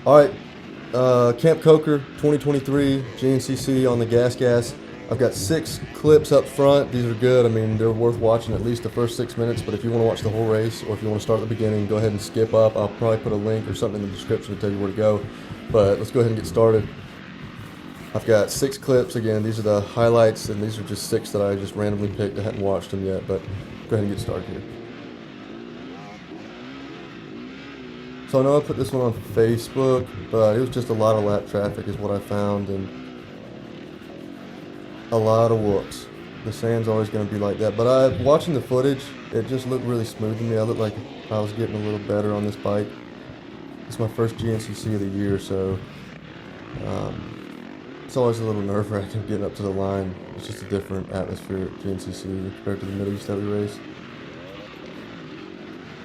Alright, Camp Coker 2023 GNCC on the gas. I've got 6 clips up front. These are good. I mean, they're worth watching at least the first 6 minutes, but if you want to watch the whole race or if you want to start at the beginning, go ahead and skip up. I'll probably put a link or something in the description to tell you where to go. But let's go ahead and get started. I've got 6 clips. Again, these are the highlights, and these are just 6 that I just randomly picked. I hadn't watched them yet, but go ahead and get started here. So I know I put this one on Facebook, but it was just a lot of lap traffic is what I found, and a lot of whoops. The sand's always going to be like that, but watching the footage, it just looked really smooth to me. I looked like I was getting a little better on this bike. It's my first GNCC of the year, so it's always a little nerve-wracking getting up to the line. It's just a different atmosphere at GNCC compared to the Middle East that we race.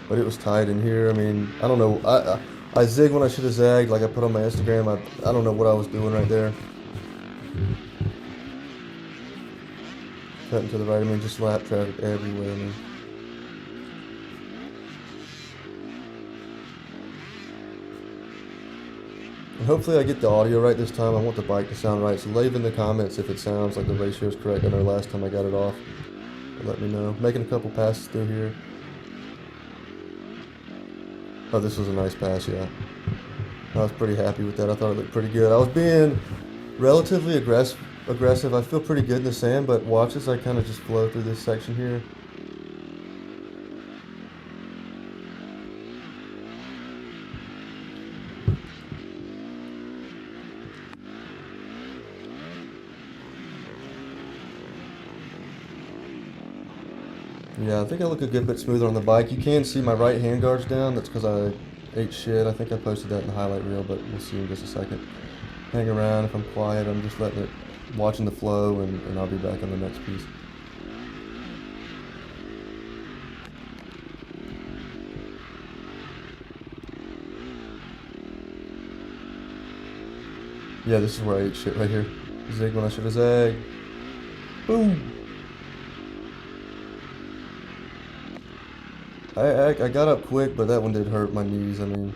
But it was tight in here. I mean, I don't know. I zigged when I should have zagged, like I put on my Instagram. I don't know what I was doing right there. Cutting to the right. I mean, just lap traffic everywhere. I mean. And hopefully I get the audio right this time. I want the bike to sound right. So leave in the comments if it sounds like the ratio is correct. I know last time I got it off. Let me know. Making a couple passes through here. Oh, this was a nice pass, yeah. I was pretty happy with that. I thought it looked pretty good. I was being relatively aggressive. I feel pretty good in the sand, but watch as I kind of just flow through this section here. Yeah, I think I look a good bit smoother on the bike. You can see my right hand guard's down. That's because I ate shit. I think I posted that in the highlight reel, but we'll see in just a second. Hang around. If I'm quiet, I'm just letting it, watching the flow, and I'll be back on the next piece. Yeah, this is where I ate shit right here. Zig when I should have zagged. Boom! I got up quick, but that one did hurt my knees. I mean,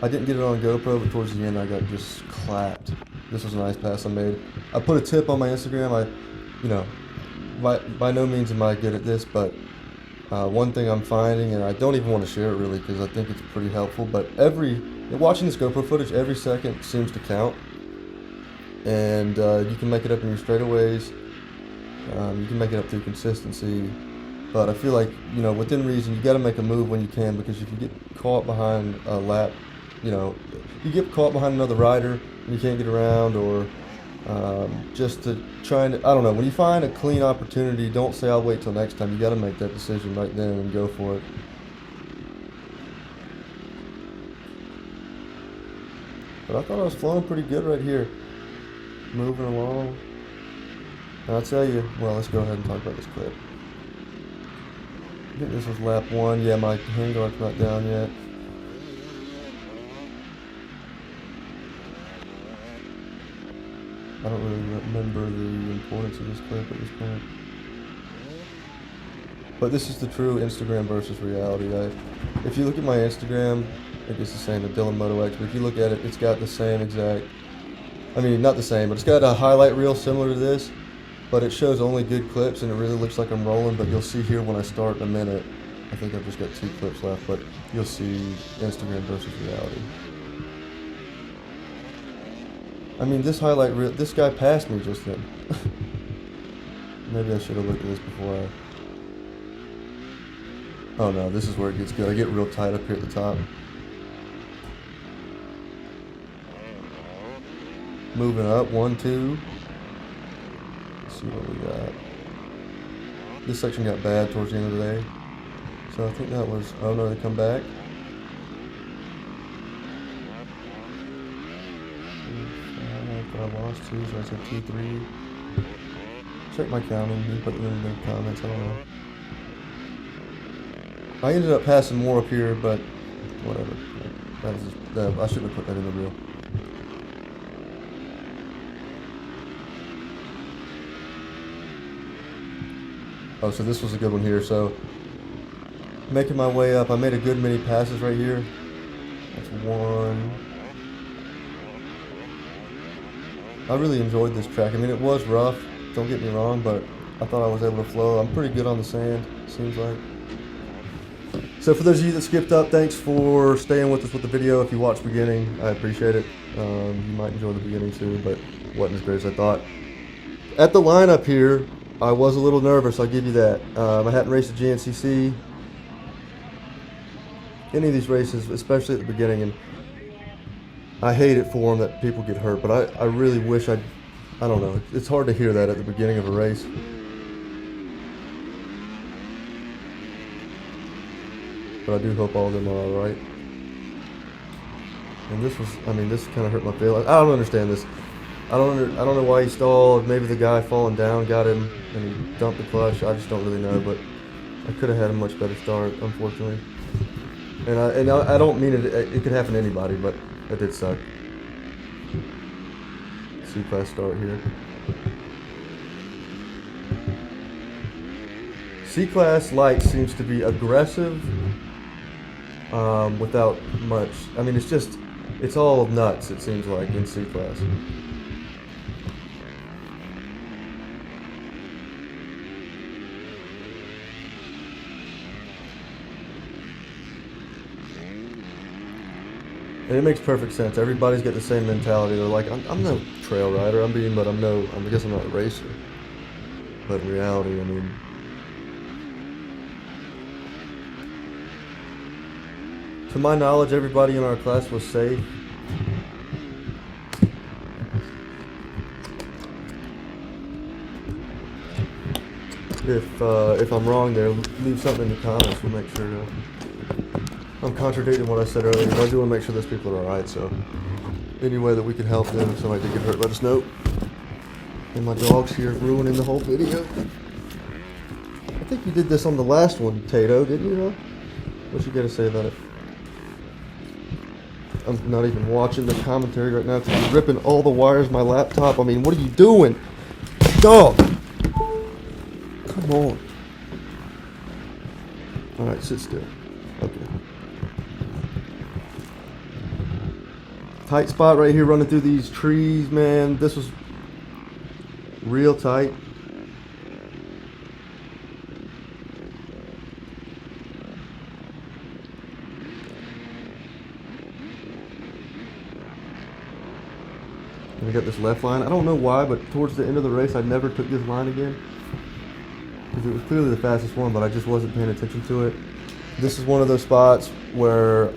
I didn't get it on GoPro, but towards the end I got just clapped. This was a nice pass I made. I put a tip on my Instagram. You know, by no means am I good at this, but one thing I'm finding, and I don't even want to share it really because I think it's pretty helpful, but watching this GoPro footage, every second seems to count. And you can make it up in your straightaways. You can make it up through consistency. But I feel like, you know, within reason, you got to make a move when you can, because if you get caught behind a lap, you know, you get caught behind another rider and you can't get around, or just to try and, I don't know, when you find a clean opportunity, don't say I'll wait till next time. You got to make that decision right then and go for it. But I thought I was flowing pretty good right here, moving along. And I'll tell you, well, let's go ahead and talk about this clip. I think this was lap 1. Yeah, my handguard's not down yet. I don't really remember the importance of this clip at this point. But this is the true Instagram versus reality. If you look at my Instagram, I think it's the same, the Dylan Moto X, but if you look at it, it's got the same exact, I mean, not the same, but it's got a highlight reel similar to this. But it shows only good clips, and it really looks like I'm rolling. But you'll see here when I start in a minute, I think I've just got 2 clips left, but you'll see Instagram versus reality. I mean, this highlight reel, this guy passed me just then. Maybe I should have looked at this before oh no, this is where it gets good. I get real tight up here at the top. Moving up, 1, 2. See what we got. This section got bad towards the end of the day, so I think that was, oh no, they come back. But I lost 2, so I said 2, 3. Check my counting. You can put them in the comments. I don't know. I ended up passing more up here, but whatever. I shouldn't have put that in the reel. Oh, so this was a good one here. So making my way up, I made a good many passes right here. That's 1, I really enjoyed this track. I mean, it was rough, don't get me wrong, but I thought I was able to flow. I'm pretty good on the sand, seems like. So for those of you that skipped up, thanks for staying with us with the video. If you watched the beginning, I appreciate it. You might enjoy the beginning too, but wasn't as great as I thought. At the lineup here, I was a little nervous, I'll give you that. I hadn't raced a GNCC, any of these races, especially at the beginning, and I hate it for them that people get hurt, but I really wish I don't know, it's hard to hear that at the beginning of a race. But I do hope all of them are alright. And this was, I mean, this kind of hurt my feelings. I don't understand this. I don't know why he stalled. Maybe the guy falling down got him and he dumped the clutch. I just don't really know, but I could have had a much better start, unfortunately. And I don't mean it. It could happen to anybody, but it did suck. C-class start here. C-class light seems to be aggressive without much. I mean, it's all nuts, it seems like, in C-class. And it makes perfect sense. Everybody's got the same mentality. They're like, I'm no trail rider. I guess I'm not a racer. But in reality, I mean, to my knowledge, everybody in our class was safe. If I'm wrong there, leave something in the comments. We'll make sure I'm contradicting what I said earlier, but I do want to make sure those people are alright, so any way that we can help them, if somebody did get hurt, let us know. And my dog's here ruining the whole video. I think you did this on the last one, Tato, didn't you, though? What you got to say about it? I'm not even watching the commentary right now because you're ripping all the wires of my laptop. I mean, what are you doing? Dog! Come on. Alright, sit still. Okay. Tight spot right here running through these trees, man. This was real tight. And we got this left line. I don't know why, but towards the end of the race, I never took this line again. Because it was clearly the fastest one, but I just wasn't paying attention to it. This is one of those spots where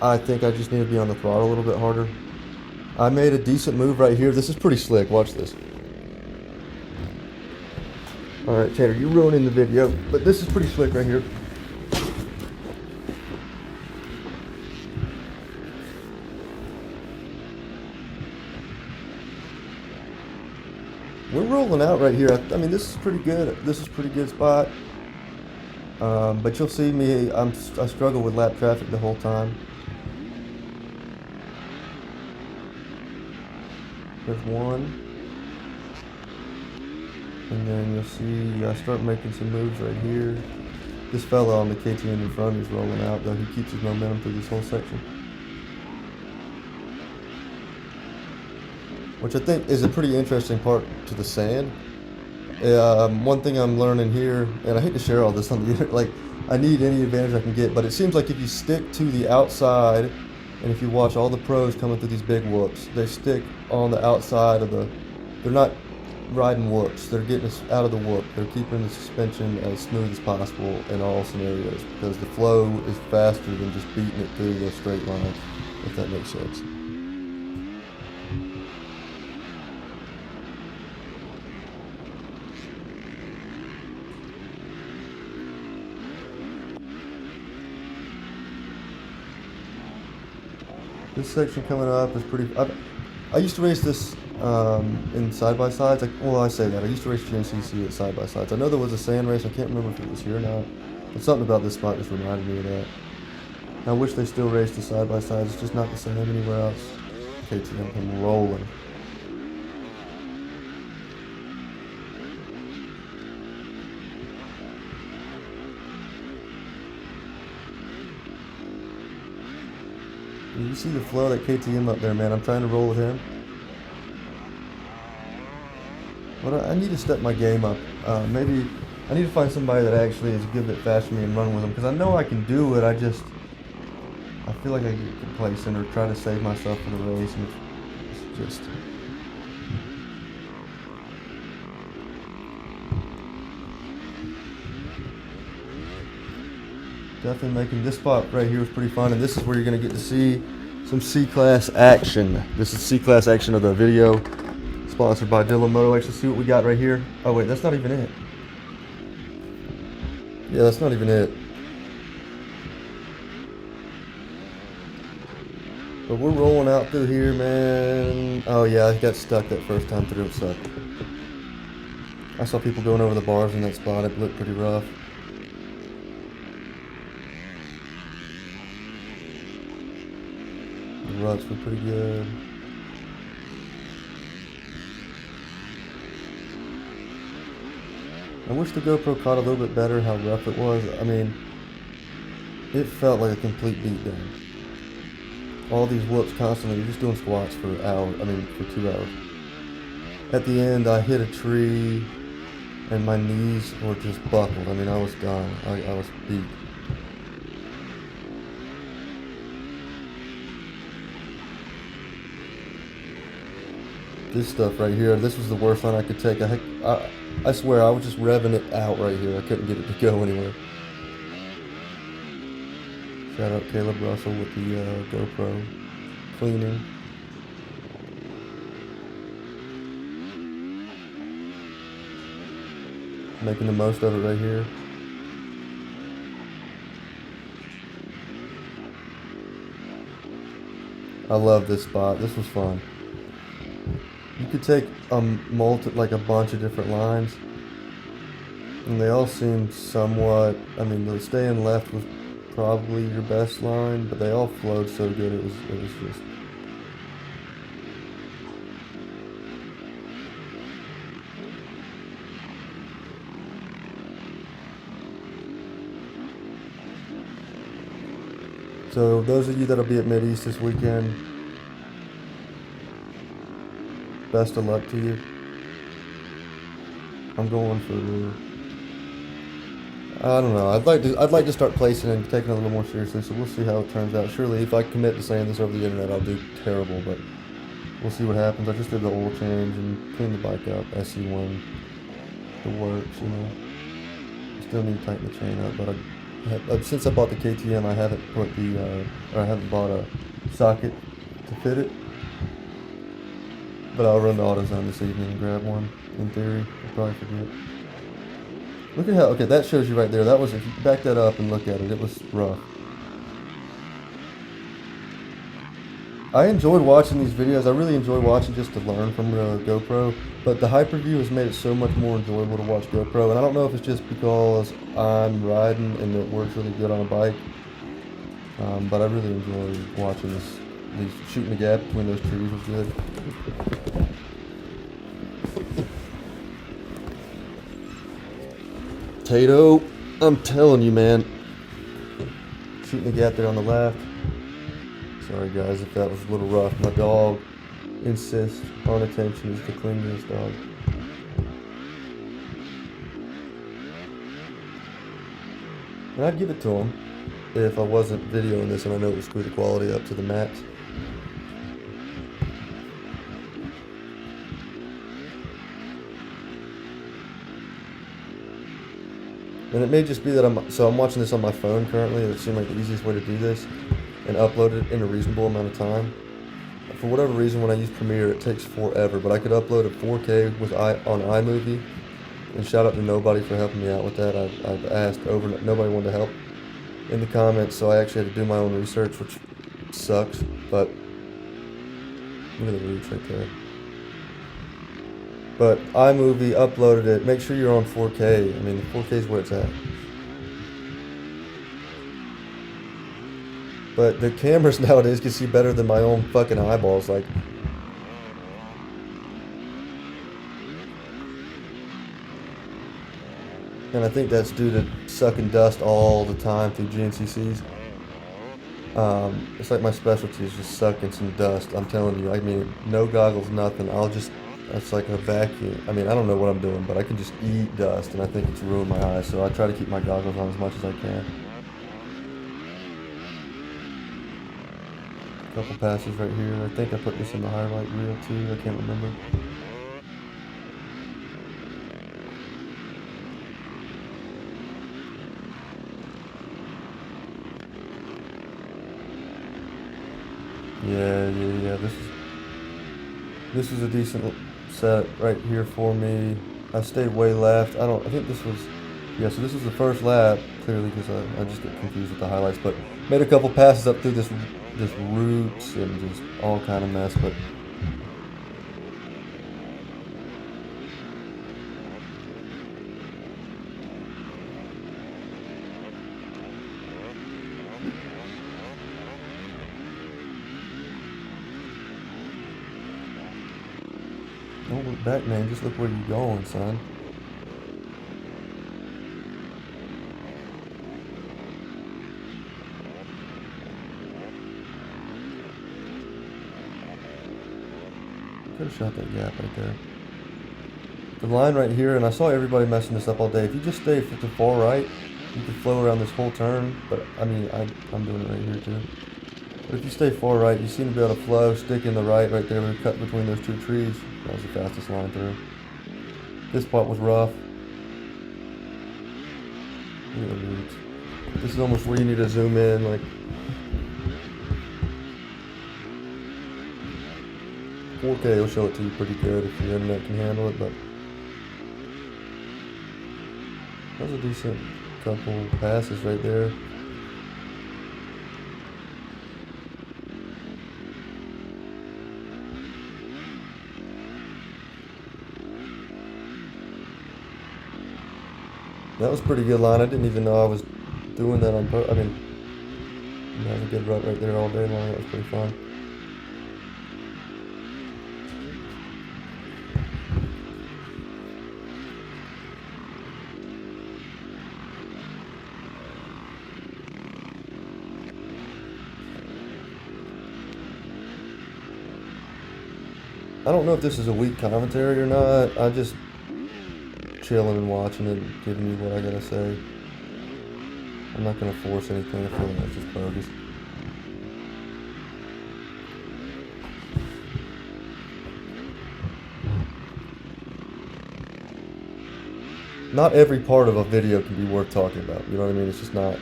I think I just need to be on the throttle a little bit harder. I made a decent move right here. This is pretty slick. Watch this. Alright, Tater, you're ruining the video, but this is pretty slick right here. We're rolling out right here. I mean, this is pretty good. This is a pretty good spot. But you'll see me, I struggle with lap traffic the whole time. There's one. And then you'll see I start making some moves right here. This fella on the KTM in front is rolling out, though. He keeps his momentum through this whole section. Which I think is a pretty interesting part to the sand. One thing I'm learning here, and I hate to share all this on the internet, like, I need any advantage I can get, but it seems like if you stick to the outside, and if you watch all the pros coming through these big whoops, they stick on the outside of they're not riding whoops, they're getting us out of the whoop. They're keeping the suspension as smooth as possible in all scenarios, because the flow is faster than just beating it through a straight line, if that makes sense. This section coming up is pretty. I used to race this in side-by-sides. Well, I say that. I used to race GNCC at side-by-sides. I know there was a sand race. I can't remember if it was here or not. But something about this spot just reminded me of that. I wish they still raced the side-by-sides. It's just not the same anywhere else. KTM come rolling. You see the flow that KTM up there, man. I'm trying to roll with him. But I need to step my game up. Maybe I need to find somebody that actually is a good bit faster than me and run with them, because I know I can do it. I feel like I get complacent or try to save myself for the race, and it's just. Definitely making this spot right here was pretty fun, and this is where you're going to get to see some C-Class action. This is C-Class action of the video, sponsored by Dylan Moto. Actually, see what we got right here. Oh wait, that's not even it. Yeah, that's not even it. But we're rolling out through here, man. Oh yeah, I got stuck that first time through. It sucked. I saw people going over the bars in that spot. It looked pretty rough. The ruts were pretty good. I wish the GoPro caught a little bit better how rough it was. I mean, it felt like a complete beatdown. All these whoops constantly. You're just doing squats for hours. I mean, for 2 hours. At the end, I hit a tree, and my knees were just buckled. I mean, I was done. I was beat. This stuff right here, this was the worst line I could take. I swear, I was just revving it out right here. I couldn't get it to go anywhere. Shout out Caleb Russell with the GoPro cleaning. Making the most of it right here. I love this spot. This was fun. You could take like a bunch of different lines, and they all seemed somewhat. I mean, the staying left was probably your best line, but they all flowed so good. It was just. So those of you that'll be at Mid-East this weekend, best of luck to you. I'm going for I don't know. I'd like to start placing and taking it a little more seriously. So we'll see how it turns out. Surely, if I commit to saying this over the internet, I'll do terrible. But we'll see what happens. I just did the oil change and cleaned the bike up. SC1, the works. You know, still need to tighten the chain up. But since I bought the KTM, I haven't put I haven't bought a socket to fit it. But I'll run the AutoZone this evening and grab one, in theory. I'll probably forget. Look at how, okay, that shows you right there. That was, if you back that up and look at it, it was rough. I enjoyed watching these videos. I really enjoy watching just to learn from the GoPro. But the Hyperview has made it so much more enjoyable to watch GoPro. And I don't know if it's just because I'm riding and it works really good on a bike. But I really enjoy watching this. Shooting the gap between those trees was good. Tato, I'm telling you, man. Shooting the gap there on the left. Sorry guys if that was a little rough. My dog insists on attention. He's the clingiest dog. And I'd give it to him if I wasn't videoing this and I know it would screw the quality up to the max. And it may just be that I'm watching this on my phone currently. It seemed like the easiest way to do this and upload it in a reasonable amount of time. For whatever reason, when I use Premiere, it takes forever, but I could upload it 4K on iMovie. And shout out to nobody for helping me out with that. I've asked over, nobody wanted to help in the comments, so I actually had to do my own research, which sucks, but look at the roots right there. But iMovie uploaded it. Make sure you're on 4K. I mean, the 4K is where it's at. But the cameras nowadays can see better than my own fucking eyeballs. Like, and I think that's due to sucking dust all the time through GNCCs. It's like my specialty is just sucking some dust. I'm telling you. I mean, no goggles, nothing. I'll just That's like a vacuum. I mean, I don't know what I'm doing, but I can just eat dust, and I think it's ruined my eyes. So I try to keep my goggles on as much as I can. Couple passes right here. I think I put this in the highlight reel too. I can't remember. Yeah. This is a decent set right here for me. I stayed way left. I think this was, yeah, so this is the first lap, clearly, because I just get confused with the highlights, but made a couple passes up through this roots and just all kind of mess, but don't look back, man. Just look where you're going, son. Could have shot that gap right there. The line right here, and I saw everybody messing this up all day. If you just stay to far right, you can flow around this whole turn. But I mean, I'm doing it right here too. But if you stay far right, you seem to be able to flow, stick in the right there. We cut between those two trees. That was the fastest line through. This part was rough. Look at the roots. This is almost where you need to zoom in, like 4K will show it to you pretty good if your internet can handle it, but that was a decent couple passes right there. That was a pretty good line. I didn't even know I was doing that on purpose. I mean, I had a good rut right there all day long. That was pretty fun. I don't know if this is a weak commentary or not. I just chilling and watching it, giving you what I gotta say. I'm not gonna force anything. I feel like that's just bogus. Not every part of a video can be worth talking about. You know what I mean? It's just not.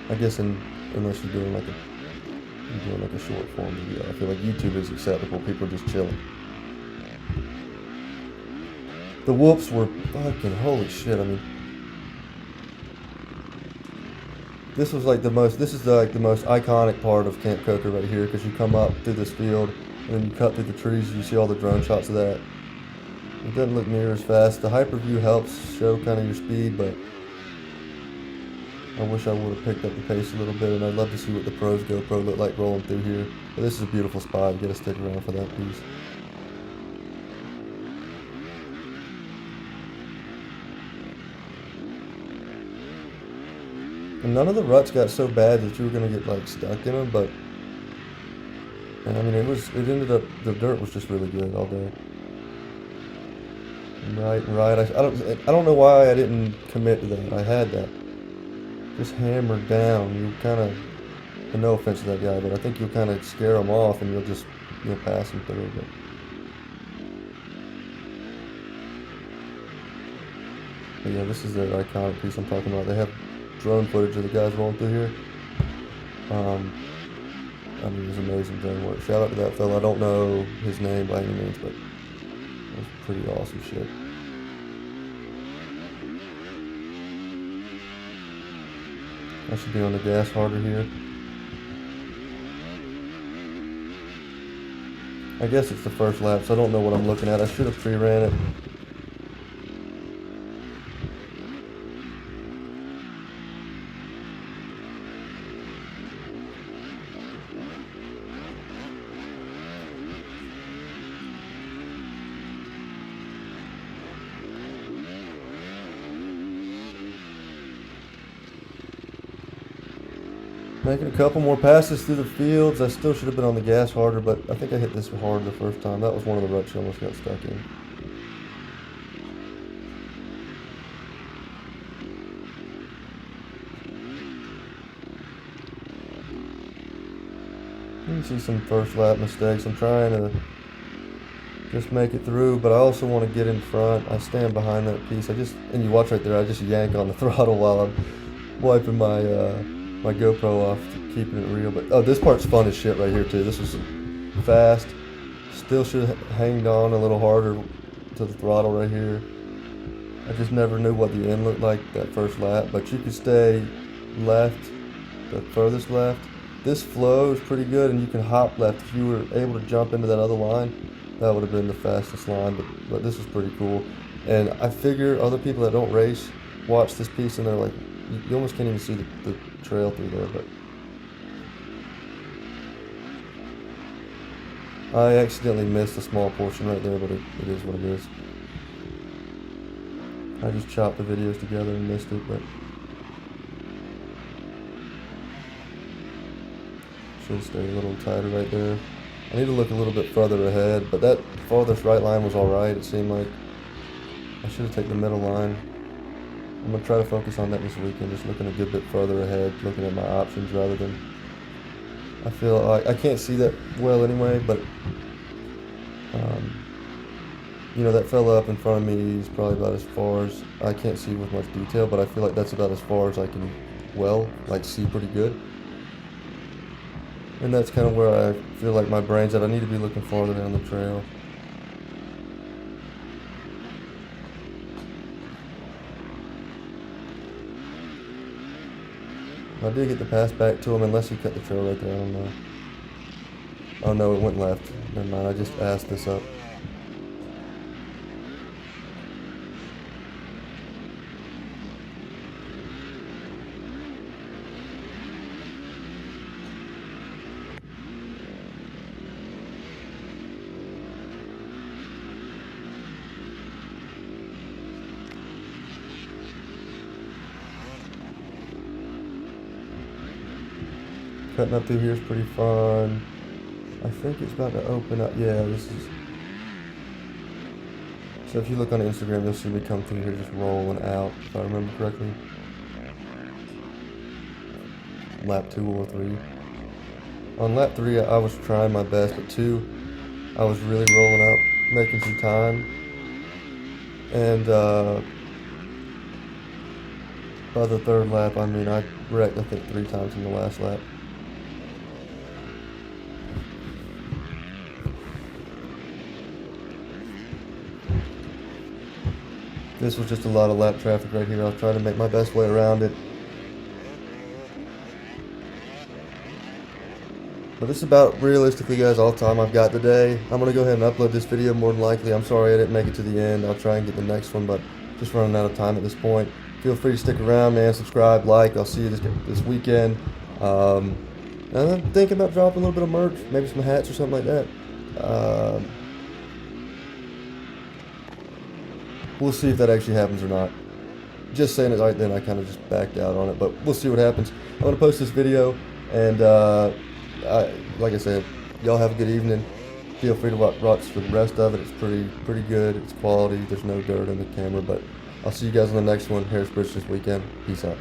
I guess unless you're doing like a short form video, I feel like YouTube is acceptable. People are just chilling. The whoops were fucking holy shit. I mean, this was like the most. This is like the most iconic part of Camp Coker right here, because you come up through this field and then you cut through the trees. You see all the drone shots of that. It doesn't look near as fast. The hyper view helps show kind of your speed, but I wish I would have picked up the pace a little bit, and I'd love to see what the Pro's GoPro look like rolling through here. But this is a beautiful spot. You gotta stick around for that piece. And none of the ruts got so bad that you were gonna get like stuck in them, but and I mean it ended up, the dirt was just really good all day. Right. I don't know why I didn't commit to that. I had that. Just hammered down. You kind of, and no offense to that guy, but I think you'll kind of scare him off and you'll pass him through. But yeah, this is the iconic piece I'm talking about. They have drone footage of the guys rolling through here. I mean, it was amazing drone work. Shout out to that fella. I don't know his name by any means, but it was pretty awesome shit. I should be on the gas harder here. I guess it's the first lap, so I don't know what I'm looking at. I should have pre-ran it. Making a couple more passes through the fields. I still should have been on the gas harder, but I think I hit this hard the first time. That was one of the ruts I almost got stuck in. You can see some first lap mistakes. I'm trying to just make it through, but I also want to get in front. I stand behind that piece. And you watch right there, I just yank on the throttle while I'm wiping my my GoPro off, keeping it real. But oh, this part's fun as shit right here too. This was fast. Still should have hanged on a little harder to the throttle right here. I just never knew what the end looked like that first lap, but you could stay left, the furthest left. This flow is pretty good, and you can hop left. If you were able to jump into that other line, that would have been the fastest line, but this is pretty cool. And I figure other people that don't race watch this piece and they're like, you almost can't even see the trail through there. But I accidentally missed a small portion right there, but it is what it is. I just chopped the videos together and missed it, but should stay a little tighter right there. I need to look a little bit further ahead, but that farthest right line was alright. It seemed like I should have taken the middle line. I'm going to try to focus on that this weekend, just looking a good bit further ahead, looking at my options rather than... I feel like I can't see that well anyway, but you know, that fella up in front of me is probably about as far as I can't see with much detail, but I feel like that's about as far as I can see pretty good. And that's kind of where I feel like my brain's at. I need to be looking farther down the trail. I did get the pass back to him, unless he cut the trail right there. I don't know. Oh no, it went left. Never mind, I just asked this up. Cutting up through here is pretty fun. I think it's about to open up. Yeah, this is... So if you look on Instagram, you'll see me come through here just rolling out, if I remember correctly. Lap 2 or 3. On lap 3, I was trying my best, but 2, I was really rolling out, making some time. And by the 3rd lap, I mean, I wrecked, I think, 3 times in the last lap. This was just a lot of lap traffic right here. I was trying to make my best way around it. But this is about, realistically guys, all the time I've got today. I'm going to go ahead and upload this video more than likely. I'm sorry I didn't make it to the end. I'll try and get the next one, but just running out of time at this point. Feel free to stick around, man. Subscribe, like. I'll see you this weekend. And I'm thinking about dropping a little bit of merch. Maybe some hats or something like that. We'll see if that actually happens or not. Just saying it right then, I kind of just backed out on it, but we'll see what happens. I'm going to post this video, and like I said, y'all have a good evening. Feel free to watch the rest of it. It's pretty good. It's quality. There's no dirt in the camera, but I'll see you guys on the next one. Harrisbridge this weekend. Peace out.